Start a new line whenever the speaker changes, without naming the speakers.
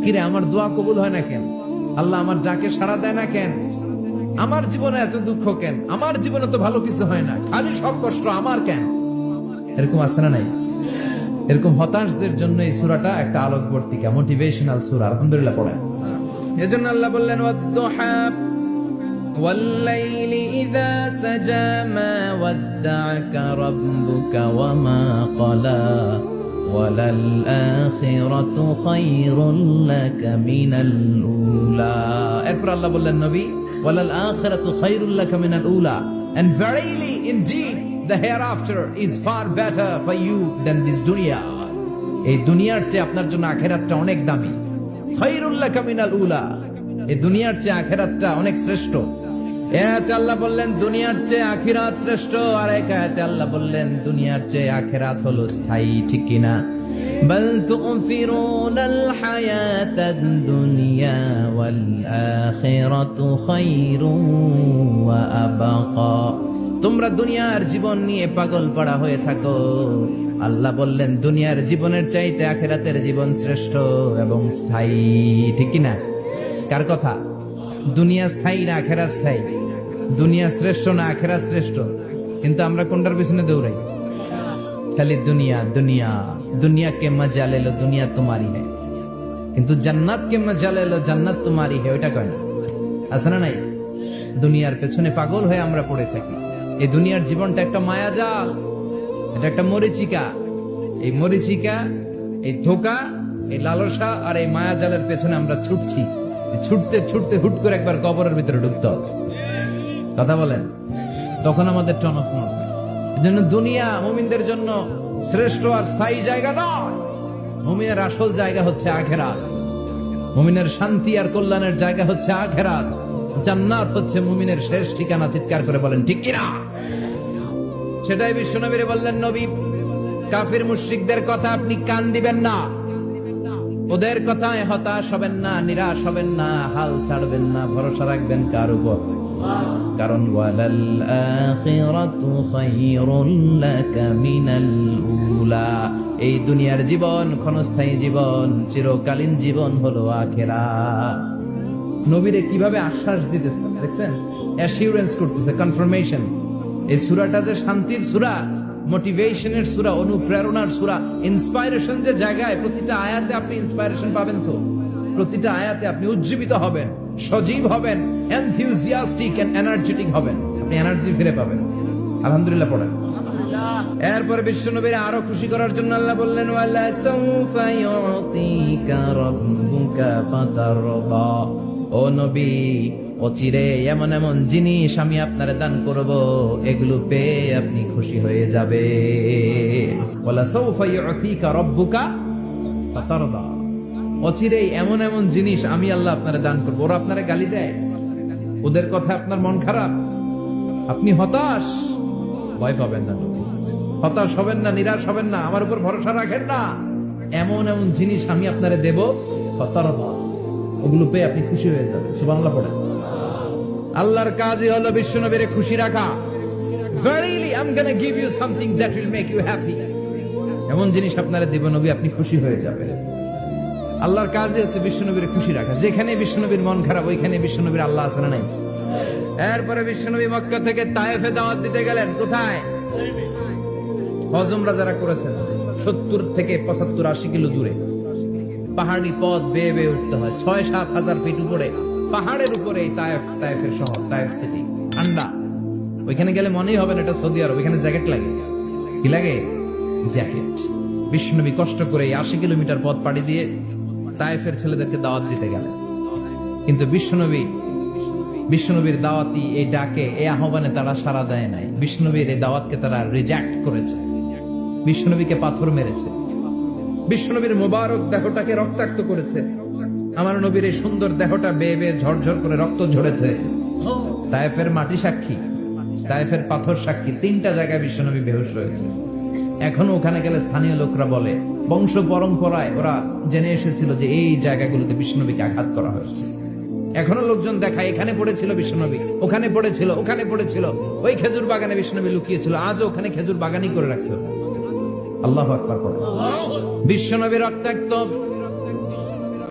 কিরে আমার দোয়া কবুল হয় না কেন, আল্লাহ আমার ডাকে সাড়া দেয় না কেন, আমার জীবনে এত দুঃখ কেন, আমার জীবনে তো ভালো কিছু হয় না, খালি সব কষ্ট আমার কেন? এরকম আছে না নাই? এরকম হতাশদের জন্য এই সূরাটা একটা আলোকবর্তিকা, মোটিভেশনাল সূরা। আলহামদুলিল্লাহ পড়েন। এজন্য আল্লাহ বললেন ওয়াদ-দুহা ওয়াল-লাইলি ইযা সাজা মা ওয়াদ্দা'আকা রাব্বুকা ওয়া মা ক্বালা ওয়ালাল আখিরাতু খায়রুল লাকা মিনাল উলা। এরপর আল্লাহ বললেন নবী ওয়ালাল আখিরাতু খায়রুল লাকা মিনাল উলা, and verily indeed the hereafter is far better for you than this dunya. এই দুনিয়ার চেয়ে আপনার জন্য আখিরাতটা অনেক দামি। খায়রুল লাকা মিনাল উলা, এই দুনিয়ার চেয়ে আখিরাতটা অনেক শ্রেষ্ঠ। এতে আল্লাহ বললেন দুনিয়ার চেয়ে আখিরাত শ্রেষ্ঠ, আর এক আয়াতে আল্লাহ বললেন দুনিয়ার চেয়ে আখিরাত হলো স্থায়ী। ঠিক কি না? বাল তু'থিরুনাল হায়াতাদ দুনিয়া ওয়াল আখিরাতু খায়রুন ওয়া আবকা। তোমরা দুনিয়ার জীবন নিয়ে পাগল পাড়া হয়ে থাকো, আল্লাহ বললেন দুনিয়ার জীবনের চাইতে আখিরাতের জীবন শ্রেষ্ঠ এবং স্থায়ী। ঠিক কি না? কার কথা? দুনিয়া স্থায়ী না আখিরাত স্থায়ী? দুনিয়া শ্রেষ্ঠ না আখিরাত শ্রেষ্ঠ? কিন্তু আমরা কোনটার পিছনে দৌড়াই? খালি দুনিয়া দুনিয়া। दुनिया के मजा ले लो, दुनिया तुम्हारी है, কিন্তু জান্নাত কে মজা ले लो, জান্নাত তোমারই है। ওইটা কয় না? আছে না নাই? দুনিয়ার পেছনে পাগল হয়ে আমরা পড়ে থাকি। এই দুনিয়ার জীবনটা একটা মায়াজাল, এটা একটা মরিচিকা। এই মরিচিকা, এই ধোঁকা, এই লালসা আর এই মায়াজালের পেছনে আমরা ছুটছি। ছুটতে ছুটতে হুট করে একবার কবরের ভিতরে ঢুকতে হবে। কথা বলেন, তখন আমাদের টনক নড়বে। এজন্য দুনিয়া মুমিনদের জন্য শ্রেষ্ঠ আর স্থায়ী জায়গা নয়। মুমিনের আসল জায়গা হচ্ছে আখিরাত। মুমিনের শান্তি আর কল্যাণের জায়গা হচ্ছে আখিরাত। জান্নাত হচ্ছে মুমিনের শেষ ঠিকানা। চিৎকার করে বলেন ঠিক কি না? সেটাই বিশ্বনবীরে বললেন নবী, কাফির মুশরিকদের কথা আপনি কান দিবেন না, ওদের কথায় হতাশ হবেন না, নিরাশ হবেন না, হাল ছাড়বেন না, ভরসা রাখবেন কার উপর? কারণ ওয়ালাল আখিরাতু খায়রুল লাকা মিনাল উলা। এই দুনিয়ার জীবন ক্ষণস্থায়ী জীবন, চিরকালীন জীবন হলো আখিরাত। নবীরে কিভাবে আশ্বাস দিতেছে দেখছেন? অ্যাসিউরেন্স করতেছে, কনফার্মেশন। এই সূরাটা যে শান্তির সূরা, মোটিভেশনের সূরা, অনুপ্রেরণার সূরা, ইন্সপাইরেশন যে জায়গায়, প্রতিটা আয়াতে আপনি ইন্সপাইরেশন পাবেন। তো প্রতিটা আয়াতে আপনি উজ্জীবিত হবেন, সজীব হবেন, এনথিউজিয়াস্টিক এন্ড এনার্জেটিক হবেন, আপনি এনার্জি ফিরে পাবেন। আলহামদুলিল্লাহ পড়েন। এরপর বিশ্বনবীর আরো খুশি করার জন্য আল্লাহ বললেন ওয়ালা সাউফা ইউতিকা রাব্বুকা ফাতারদা। ও নবী, অচিরে এমন এমন জিনিস আমি আপনারে দান করব, এগুলো পেয়ে আপনি খুশি হয়ে যাবে। ওয়ালা সাউফা ইউতিকা রাব্বুকা ফাতারদা। অচিরে এমন এমন জিনিস আমি আল্লাহ আপনারে দান করব। ওরা আপনারে গালি দেয়, ওদের কথা আপনার মন খারাপ, আপনি হতাশ, ভয় পাবেন না, হতাশ হবেন না, নিরাশ হবেন না, আমার উপর ভরসা রাখেন না। এমন এমন জিনিস আমি আপনারে দেব, ফাতারদা, ওগুলো পেয়ে আপনি খুশি হয়ে যাবেন। সুবহানাল্লাহ পড়েন। আল্লাহর কাজই হলো বিশ্বনবীরে খুশি রাখা। Verily I'm gonna give you something that will make you happy. এমন জিনিস আপনারে দেব নবী, আপনি খুশি হয়ে যাবেন। আল্লাহর কাজই হচ্ছে বিশ্বনবীরে খুশি রাখা। যেখানে বিশ্বনবীর মন খারাপ, ওইখানে বিশ্বনবীর আল্লাহ আছে না নাই? এরপরে বিশ্বনবী মক্কা থেকে তায়েফে দাওয়াত দিতে গেলেন। কোথায়? হজ উমরা যারা করেছেন 70 থেকে 75 80 কিলো দূরে পাহাড়ি পথ বেয়ে বেয়ে উঠতে হয়, 6-7 হাজার ফিট উপরে পাহাড়ের উপরে এই তায়েফের শহর, তায়েফ সিটি। ঠান্ডা, ওইখানে গেলে মনেই হবে না এটা সৌদি আরব। ওইখানে জ্যাকেট লাগে। কি লাগে? জ্যাকেট। বিশ্বনবী কষ্ট করে 80 কিলোমিটার পথ পাড়ি দিয়ে তায়েফের ছেলেদেরকে দাওয়াত দিতে গেলেন। কিন্তু বিশ্বনবীর দাওয়াতি এই ডাকে, এই আহ্বানে তারা সাড়া দেয় নাই। বিশ্বনবীর এই দাওয়াতকে তারা রিজেক্ট করেছে, বিশ্বনবীকে পাথর মেরেছে, বিশ্বনবীর মোবারক দেহটাকে রক্তাক্ত করেছে। আমার নবীর এই সুন্দর দেহটা বেয়ে বেয়ে ঝরঝর করে রক্ত ঝরেছে। তায়েফের মাটি সাক্ষী, তায়েফের পাথর সাক্ষী। 3টা জায়গায় বিশ্বনবী বেহুশ হয়েছে। এখনো ওখানে গেলে স্থানীয় লোকরা বলে, বংশ পরম্পরায় ওরা জেনে এসেছিল যে এই জায়গাগুলোতে বিশ্বনবীকে আঘাত করা হয়েছে। এখনো লোকজন দেখায় এখানে পড়েছিল বিশ্বনবী, ওখানে পড়েছিল, ওখানে পড়েছিল, ওই খেজুর বাগানে বিশ্বনবী লুকিয়েছিল, আজও ওখানে খেজুর বাগানই করে রাখছে। আল্লাহু আকবার। বিশ্বনবী রক্তাক্ত